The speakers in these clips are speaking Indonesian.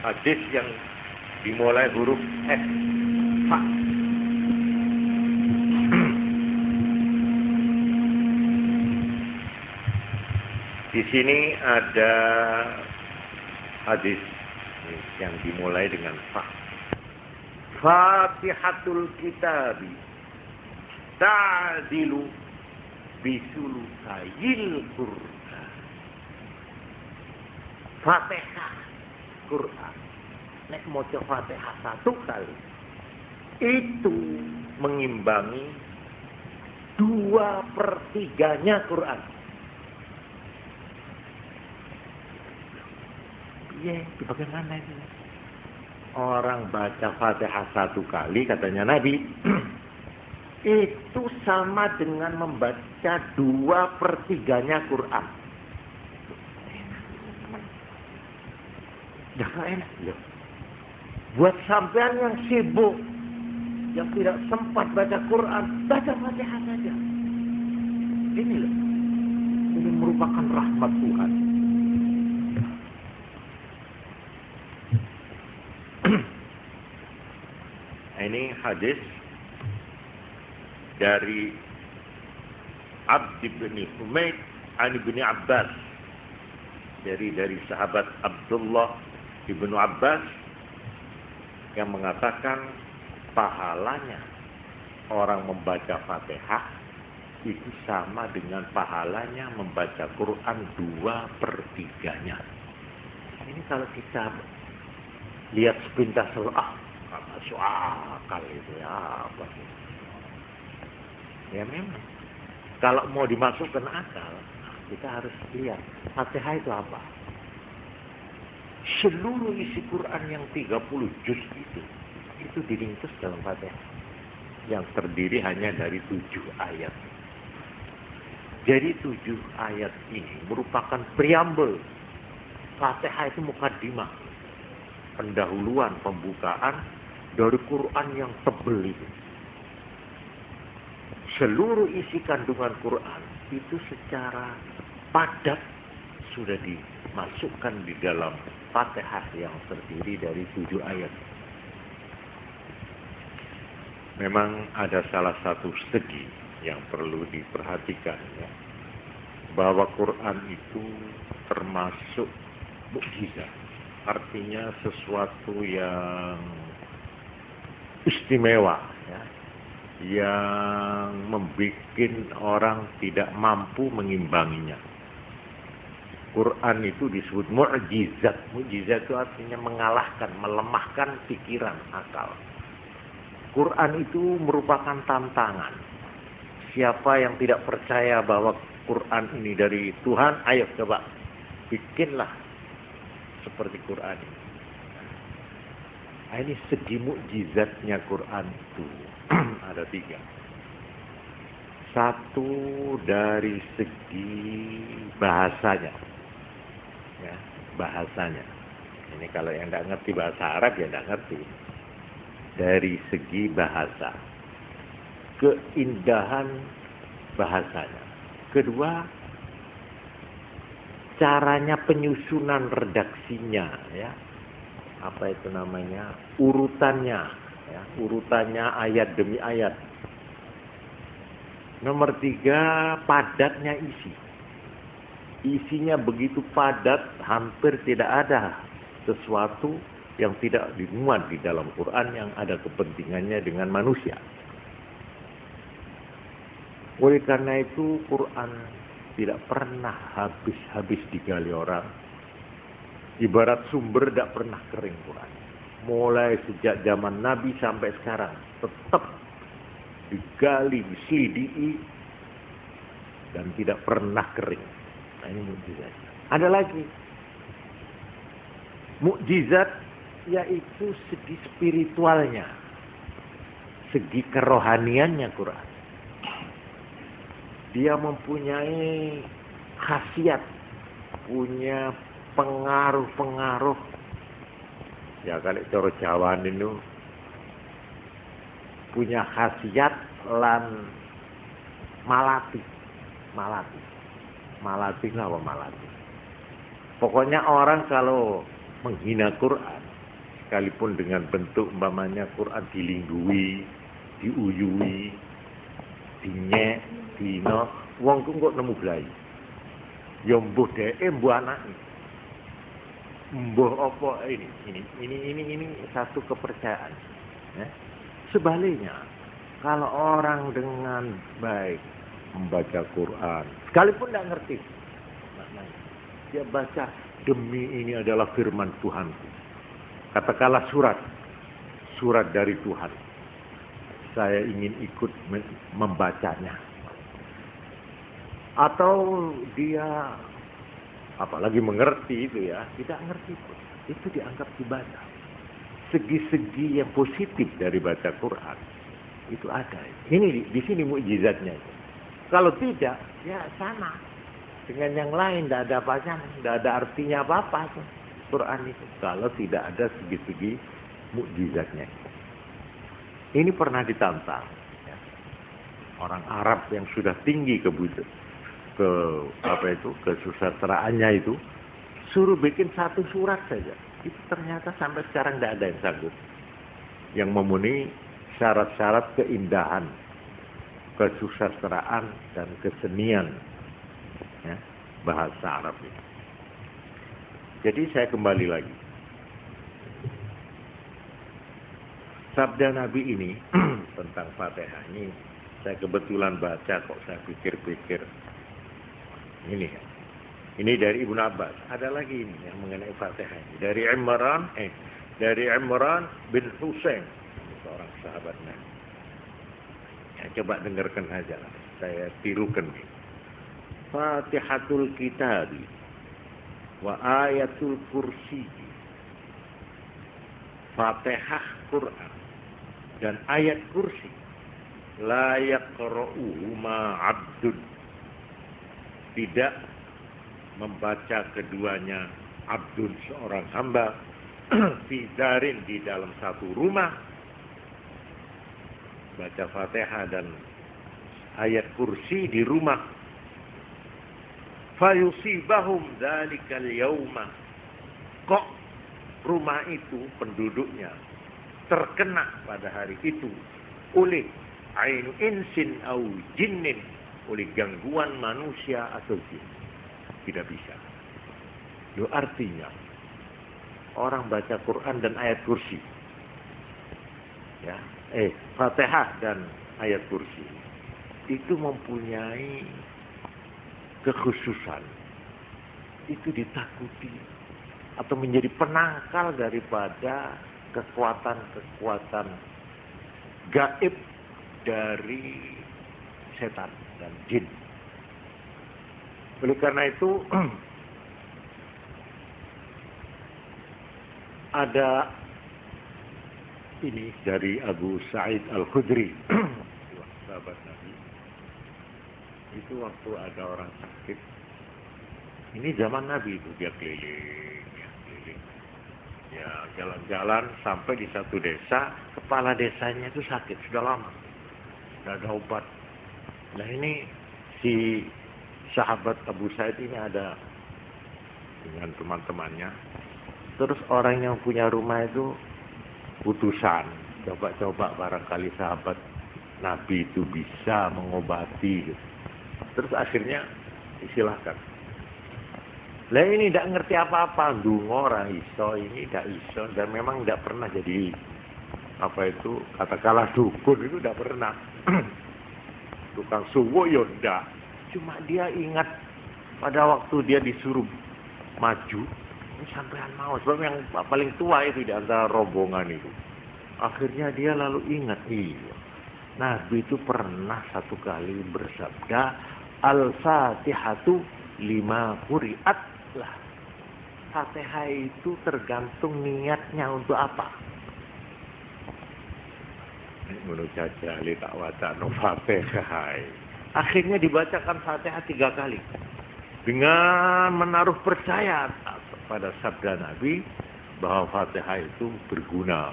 Hadis yang dimulai huruf F. Fa. Di sini ada hadis yang dimulai dengan fa. Fatihatul kitabi ta'dilu bisulusayil Qur'an. Fatihah Qur'an. Nek maca Fatihah satu kali itu mengimbangi 2/3-nya Quran. Iya, di bagaimana itu? Orang baca Fatihah satu kali, katanya Nabi, itu sama dengan membaca 2/3-nya Quran. Jangan enak loh. Buat sampean yang sibuk, yang tidak sempat baca Quran, baca Fatihah saja. Ini loh, ini merupakan rahmat Tuhan. Ini hadis dari Abd bin Humaid an bin Abbas, dari sahabat Abdullah bin Abbas yang mengatakan pahalanya orang membaca Fatihah itu sama dengan pahalanya membaca Quran 2/3-nya. Ini kalau kita lihat sepintas, masuk akal itu ya apa sih? Ya memang. Kalau mau dimasukkan akal, kita harus lihat Fatihah itu apa. Seluruh isi Quran yang 30 juz itu diringkus dalam Fatihah, yang terdiri hanya dari 7 ayat. Jadi 7 ayat ini merupakan preambel. Fatihah itu mukaddimah, pendahuluan, pembukaan dari Quran yang tebal itu. Seluruh isi kandungan Quran itu secara padat sudah dimasukkan di dalam Fatihah yang terdiri dari 7 ayat. Memang ada salah satu segi yang perlu diperhatikan, ya, bahwa Quran itu termasuk mukjizat, artinya sesuatu yang istimewa, ya, yang membuat orang tidak mampu mengimbanginya. Quran itu disebut mukjizat. Mukjizat itu artinya mengalahkan, melemahkan pikiran, akal. Quran itu merupakan tantangan. Siapa yang tidak percaya bahwa Quran ini dari Tuhan, ayo coba bikinlah seperti Quran ini. Nah, ini segi mukjizatnya Quran itu ada 3. Satu dari segi bahasanya, ya, bahasanya. Ini kalau yang tidak ngerti bahasa Arab ya tidak ngerti. Dari segi bahasa, keindahan bahasanya. Kedua, caranya penyusunan redaksinya, ya, apa itu namanya, urutannya, ya, urutannya ayat demi ayat. Nomor 3, padatnya isi. Isinya begitu padat, hampir tidak ada sesuatu yang tidak dimuat di dalam Quran yang ada kepentingannya dengan manusia. Oleh karena itu Quran tidak pernah habis-habis digali orang. Ibarat sumber tidak pernah kering Quran. Mulai sejak zaman Nabi sampai sekarang tetap digali, diselidiki dan tidak pernah kering. Nah, ini mukjizat. Ada lagi mukjizat, yaitu segi spiritualnya, segi kerohaniannya Quran. Dia mempunyai khasiat, punya pengaruh-pengaruh. Ya kalau cara Jawa itu punya khasiat lan malati. Malati apa malati? Pokoknya orang kalau menghina Quran, sekalipun dengan bentuk umpamanya Quran dilinggui, diuyui, dinyek, dino, wong ku kok nemu glai. Ya mbuh dheke, mbuh anake. Mbuh apa ini satu kepercayaan. Ya. Sebaliknya, kalau orang dengan baik membaca Quran, sekalipun tidak ngerti maknanya, dia baca demi ini adalah firman Tuhanku. Katakanlah surat dari Tuhan. Saya ingin ikut membacanya. Atau dia apalagi mengerti itu ya, tidak ngerti pun, itu dianggap ibadah. Segi-segi yang positif dari baca Quran itu ada. Ini di sini mukjizatnya. Kalau tidak, ya sama dengan yang lain, tidak ada apanya, tidak ada artinya apa-apa Quran itu. Kalau tidak ada segi-segi mukjizatnya. Ini pernah ditantang ya. Orang Arab yang sudah tinggi kesusastraannya itu suruh bikin satu surat saja. Itu ternyata sampai sekarang tidak ada yang sanggup yang memenuhi syarat-syarat keindahan, kesusastraan dan kesenian ya, bahasa Arab ini. Jadi saya kembali lagi. Sabda Nabi ini tentang Fatihah ini saya kebetulan baca kok, saya pikir-pikir ini ya. Ini dari Ibnu Abbas. Ada lagi ini yang mengenai Fatihah ini. Dari Imran bin Husain, seorang sahabat Nabi. Ya, coba dengarkan aja. Saya tirukan nih. Fatihatul Kitabi wa ayatul kursi. Fatihah Quran dan ayat kursi. La yaqra'uhu ma 'abdun. Tidak membaca keduanya abdun, seorang hamba, fidarin, di dalam satu rumah, baca Fatihah dan ayat kursi di rumah, fayusibahum dzalikal yauma, kok rumah itu penduduknya terkena pada hari itu oleh ainu insin au jinnin, oleh gangguan manusia atau jin. Tidak bisa. Itu artinya orang baca Quran dan ayat kursi, ya, Fatihah dan ayat kursi itu mempunyai kekhususan. Itu ditakuti atau menjadi penangkal daripada kekuatan-kekuatan gaib dari setan dan jin. Oleh karena itu ada ini dari Abu Sa'id Al-Khudri, sahabat Nabi. Itu waktu ada orang sakit. Ini zaman Nabi itu, dia keliling. Ya, jalan-jalan sampai di satu desa, kepala desanya itu sakit sudah lama. Tidak ada obat. Nah ini si sahabat Abu Sa'id ini ada dengan teman-temannya. Terus orang yang punya rumah itu utusan, coba-coba barangkali sahabat Nabi itu bisa mengobati gitu. Terus akhirnya disilahkan. Lah ini tidak ngerti apa-apa, dungo ora iso, ini tidak iso, dan memang tidak pernah jadi apa itu, katakanlah dukun, itu tidak pernah. Tukang suwo ya tidak. Cuma dia ingat pada waktu dia disuruh maju, ini sampean mau, sebab yang paling tua itu di antara rombongan itu. Akhirnya dia lalu ingat, iya, Nabi itu pernah satu kali bersabda, Al-Fatihatu lima quri'at lah. Fatihah itu tergantung niatnya untuk apa. Menurut saja, tak waca no Fatihah. Akhirnya dibacakan Fatihah 3 kali. Dengan menaruh percaya pada sabda Nabi bahwa Fatihah itu berguna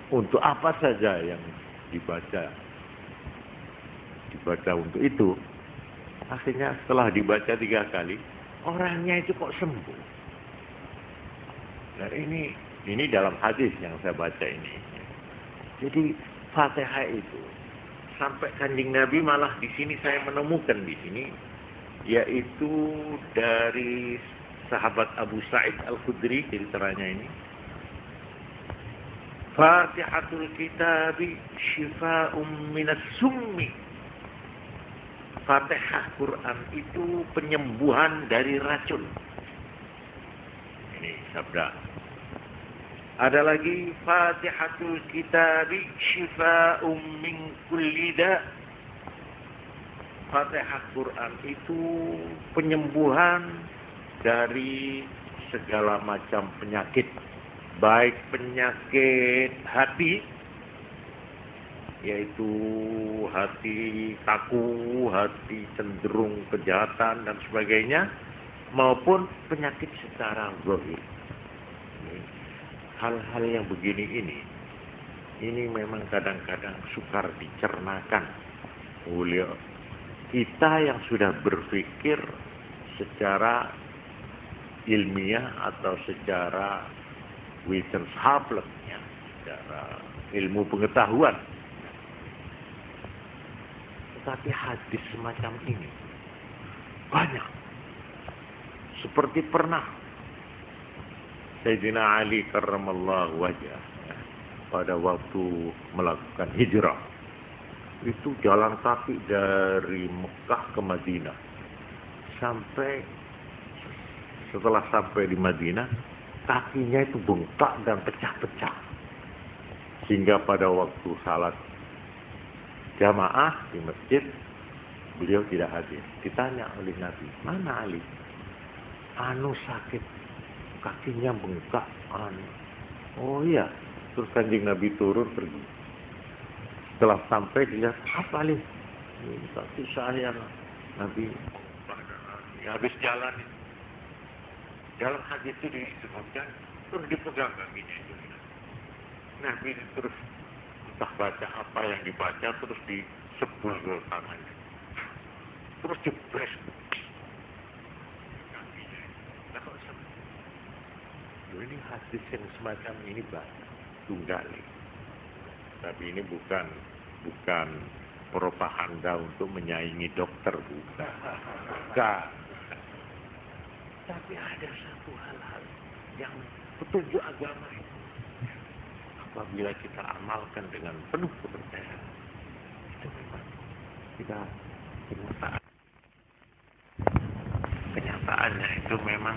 untuk apa saja yang dibaca untuk itu. Akhirnya setelah dibaca 3 kali, orangnya itu kok sembuh. Dan ini Ini dalam hadis yang saya baca ini. Jadi Fatihah itu sampai Kanjeng Nabi malah di sini saya menemukan di sini, yaitu dari sahabat Abu Sa'id Al-Khudri ceritanya ini. Fatihatul kitabi syifa'um minas summi. Fatihah Quran itu penyembuhan dari racun. Ini sabda. Ada lagi Fatihatul kitabi syifa'um min kulli da. Fatihah Quran itu penyembuhan dari segala macam penyakit, baik penyakit hati, yaitu hati kaku, hati cenderung kejahatan dan sebagainya, maupun penyakit secara zahir. Hal-hal yang begini ini memang kadang-kadang sukar dicernakan oleh kita yang sudah berpikir secara ilmiah atau secara wissenschaftlich, secara ilmu pengetahuan. Tetapi hadis semacam ini banyak. Seperti pernah Sayyidina Ali karramallahu wajhah pada waktu melakukan hijrah, itu jalan kaki dari Mekah ke Madinah. Sampai setelah sampai di Madinah, kakinya itu bengkak dan pecah-pecah. Sehingga pada waktu salat jamaah di masjid, beliau tidak hadir. Ditanya oleh Nabi, mana Ali? Anu sakit, kakinya bengkak. Oh iya. Terus Kanjeng Nabi turun pergi. Setelah sampai dilihat, apa Ali? Ini kaki saya. Nabi habis jalan. Dalam hadis itu disebutkan terus dipegang kakinya itu. Nabi terus entah baca apa yang dibaca, terus disebul ke tangannya, terus jebres kakinya. Nah, kok sembuh? Ini hadis yang semacam ini banyak, tunggali. Tapi ini bukan propaganda untuk menyaingi dokter, bukan. Tapi ada satu hal-hal yang petunjuk agama itu, apabila kita amalkan dengan penuh kepercayaan, itu memang kita kenyataannya itu memang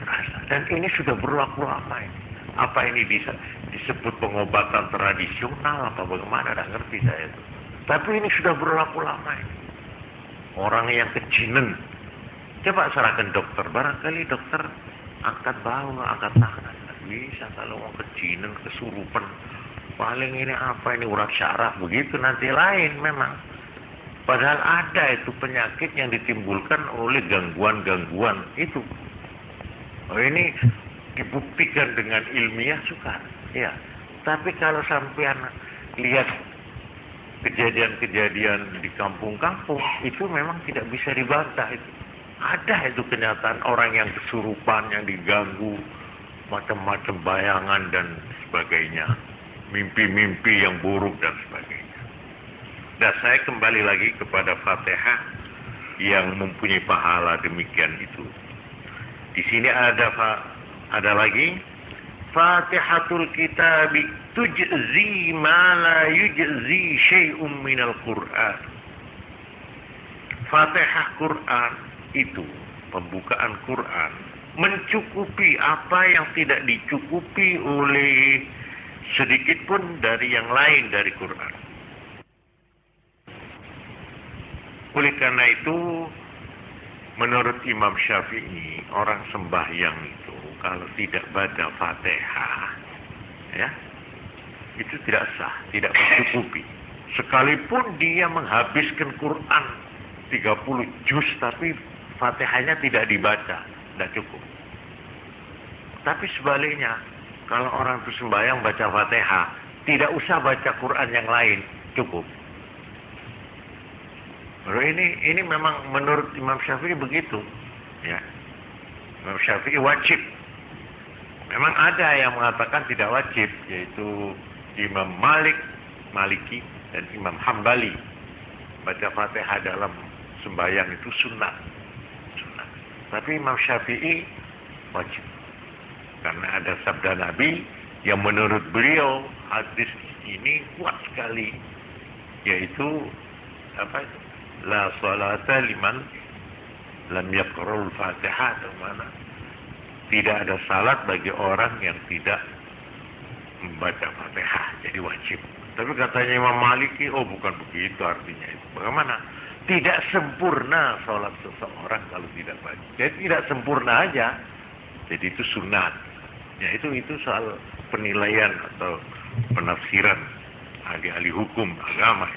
terasa. Dan ini sudah berlaku lama ini. Apa ini bisa disebut pengobatan tradisional apa bagaimana, tidak ngerti saya itu. Tapi ini sudah berlaku lama ini. Orang yang kejinen, coba serahkan dokter, barangkali dokter angkat bahu, angkat tangan. Bisa kalau mau kejinen, kesurupan, paling ini apa ini urat syaraf, begitu nanti lain memang. Padahal ada itu penyakit yang ditimbulkan oleh gangguan-gangguan itu. Oh, ini dibuktikan dengan ilmiah sukar, ya. Tapi kalau sampean lihat kejadian-kejadian di kampung-kampung, itu memang tidak bisa dibantah itu. Ada itu kenyataan orang yang kesurupan, yang diganggu, macam-macam bayangan dan sebagainya, mimpi-mimpi yang buruk dan sebagainya. Dan saya kembali lagi kepada Fatihah yang mempunyai pahala demikian itu. Di sini ada lagi Fatihatul kitabi tujzi ma la yujzi syai'un minal Qur'an. Fatihah Quran itu, pembukaan Quran, mencukupi apa yang tidak dicukupi oleh sedikit pun dari yang lain dari Quran. Oleh karena itu, menurut Imam Syafi'i, orang sembahyang itu kalau tidak baca Fatihah, ya, itu tidak sah, tidak mencukupi. Sekalipun dia menghabiskan Quran 30 juz, tapi Fatihahnya tidak dibaca, tidak cukup. Tapi sebaliknya, kalau orang itu sembahyang baca Fatihah, tidak usah baca Quran yang lain, cukup. Ini memang menurut Imam Syafi'i begitu, ya. Imam Syafi'i wajib Memang ada yang mengatakan tidak wajib, yaitu Imam Maliki dan Imam Hambali. Baca Fatihah dalam sembahyang itu sunnah. Tapi Imam Syafi'i wajib. Karena ada sabda Nabi yang menurut beliau hadis ini kuat sekali, yaitu apa? La salata liman lam yaqra'ul Fatihah, atau mana? Tidak ada salat bagi orang yang tidak membaca Fatihah, jadi wajib. Tapi katanya Imam Maliki, oh bukan begitu artinya itu. Bagaimana? Tidak sempurna sholat seseorang kalau tidak baca. Jadi tidak sempurna aja. Jadi itu sunat. Ya itu soal penilaian atau penafsiran ahli-ahli hukum agama.